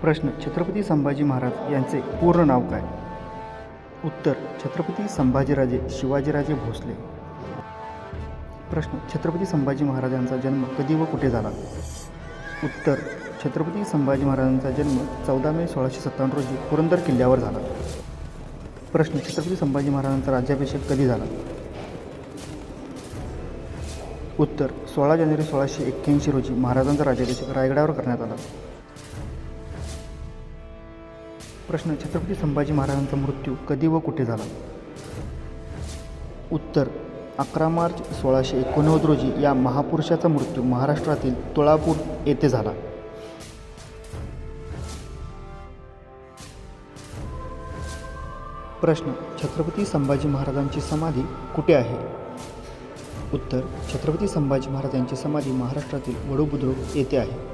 प्रश्न. छत्रपती संभाजी महाराज यांचे पूर्ण नाव काय? उत्तर. छत्रपती संभाजीराजे शिवाजीराजे भोसले. प्रश्न. छत्रपती संभाजी महाराजांचा जन्म कधी व कुठे झाला? उत्तर. छत्रपती संभाजी महाराजांचा जन्म 14 मे 1657 रोजी पुरंदर किल्ल्यावर झाला. प्रश्न. छत्रपती संभाजी महाराजांचा राज्याभिषेक कधी झाला? उत्तर. 16 जानेवारी 1681 रोजी महाराजांचा राज्याभिषेक रायगडावर करण्यात आला. प्रश्न. छत्रपती संभाजी महाराजांचा मृत्यू कधी व कुठे झाला? उत्तर. 11 मार्च 1689 रोजी या महापुरुषाचा मृत्यू महाराष्ट्रातील तुळापूर येथे झाला. प्रश्न. छत्रपती संभाजी महाराजांची समाधी कुठे आहे? उत्तर. छत्रपती संभाजी महाराजांची समाधी महाराष्ट्रातील वडू बुद्रुक येथे आहे.